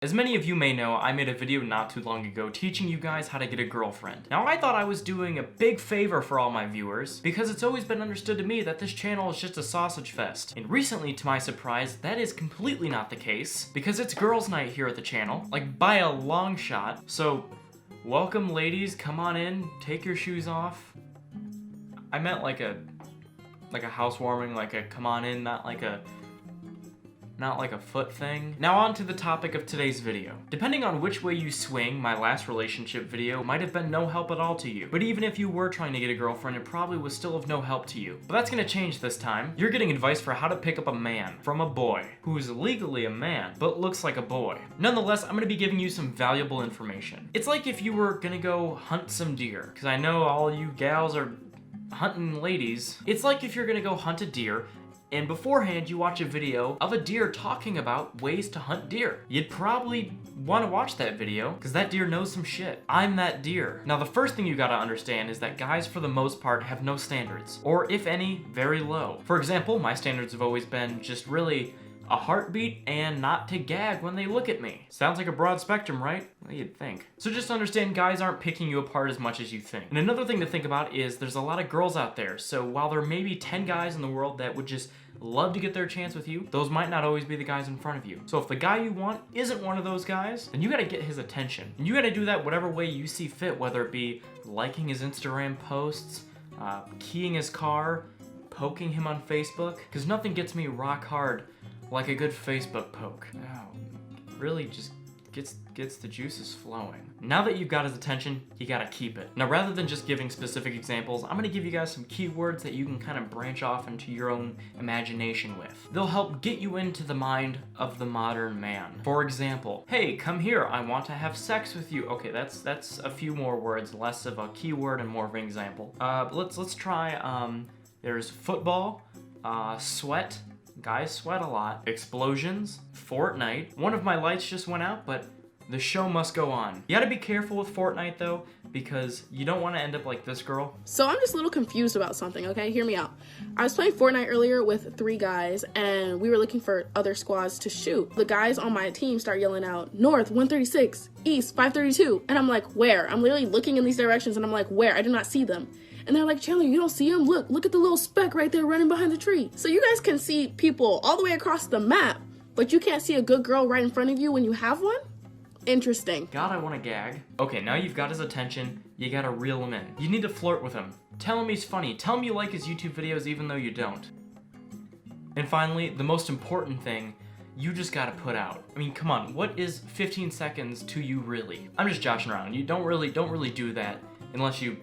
As many of you may know, I made a video not too long ago teaching you guys how to get a girlfriend. Now I thought I was doing a big favor for all my viewers, because it's always been understood to me that this channel is just a sausage fest. And recently, to my surprise, that is completely not the case, because it's girls' night here at the channel, like by a long shot. So, welcome ladies, come on in, take your shoes off. I meant like a housewarming, like a come on in, not like a foot thing. Now on to the topic of today's video. Depending on which way you swing, my last relationship video might have been no help at all to you. But even if you were trying to get a girlfriend, it probably was still of no help to you. But that's gonna change this time. You're getting advice for how to pick up a man from a boy who is legally a man, but looks like a boy. Nonetheless, I'm gonna be giving you some valuable information. It's like if you were gonna go hunt some deer, because I know all you gals are hunting ladies. It's like if you're gonna go hunt a deer, and beforehand you watch a video of a deer talking about ways to hunt deer. You'd probably want to watch that video because that deer knows some shit. I'm that deer. Now the first thing you gotta understand is that guys for the most part have no standards, or if any, very low. For example, my standards have always been just really a heartbeat and not to gag when they look at me. Sounds like a broad spectrum, right? Well, you'd think. So just understand guys aren't picking you apart as much as you think. And another thing to think about is there's a lot of girls out there, so while there may be 10 guys in the world that would just love to get their chance with you, those might not always be the guys in front of you. So if the guy you want isn't one of those guys, then you gotta get his attention. And you gotta do that whatever way you see fit, whether it be liking his Instagram posts, keying his car, poking him on Facebook, because nothing gets me rock hard like a good Facebook poke. Oh, really just gets the juices flowing. Now that you've got his attention, you gotta keep it. Now rather than just giving specific examples, I'm gonna give you guys some keywords that you can kind of branch off into your own imagination with. They'll help get you into the mind of the modern man. For example, hey, come here, I want to have sex with you. Okay, that's a few more words, less of a keyword and more of an example. Let's try, there's football, sweat. Guys sweat a lot. Explosions. Fortnite. One of my lights just went out, but the show must go on. You gotta be careful with Fortnite though, because you don't want to end up like this girl. So I'm just a little confused about something, okay? Hear me out. I was playing Fortnite earlier with 3 guys, and we were looking for other squads to shoot. The guys on my team start yelling out, North 136, East 532, and I'm like, where? I'm literally looking in these directions, and I'm like, where? I do not see them. And they're like, Chandler, you don't see him? Look at the little speck right there running behind the tree. So you guys can see people all the way across the map, but you can't see a good girl right in front of you when you have one? Interesting. God, I want to gag. Okay, now you've got his attention, you gotta reel him in. You need to flirt with him. Tell him he's funny. Tell him you like his YouTube videos even though you don't. And finally, the most important thing, you just gotta put out. I mean, come on, what is 15 seconds to you really? I'm just joshing around. You don't really do that unless you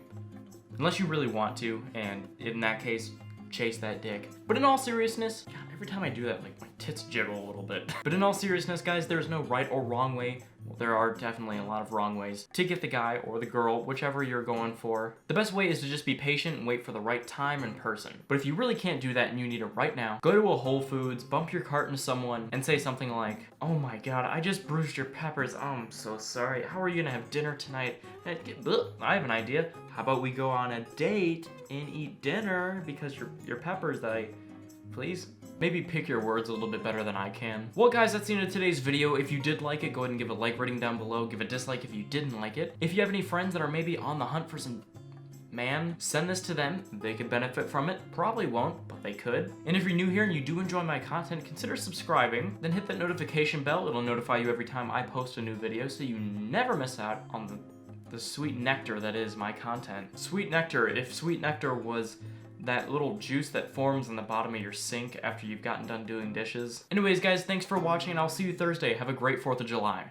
really want to, and in that case, chase that dick. But in all seriousness, God, every time I do that, like, my tits jiggle a little bit. But in all seriousness, guys, there's no right or wrong way. Well, there are definitely a lot of wrong ways to get the guy or the girl, whichever you're going for. The best way is to just be patient and wait for the right time and person. But if you really can't do that and you need it right now, go to a Whole Foods, bump your cart into someone, and say something like, oh my God, I just bruised your peppers. Oh, I'm so sorry. How are you gonna have dinner tonight? I have an idea. How about we go on a date and eat dinner because your peppers that please? Maybe pick your words a little bit better than I can. Well guys, that's the end of today's video. If you did like it, go ahead and give a like rating down below. Give a dislike if you didn't like it. If you have any friends that are maybe on the hunt for some man, send this to them. They could benefit from it. Probably won't, but they could. And if you're new here and you do enjoy my content, consider subscribing. Then hit that notification bell. It'll notify you every time I post a new video so you never miss out on the sweet nectar that is my content. Sweet nectar, if sweet nectar was that little juice that forms in the bottom of your sink after you've gotten done doing dishes. Anyways guys, thanks for watching and I'll see you Thursday. Have a great 4th of July.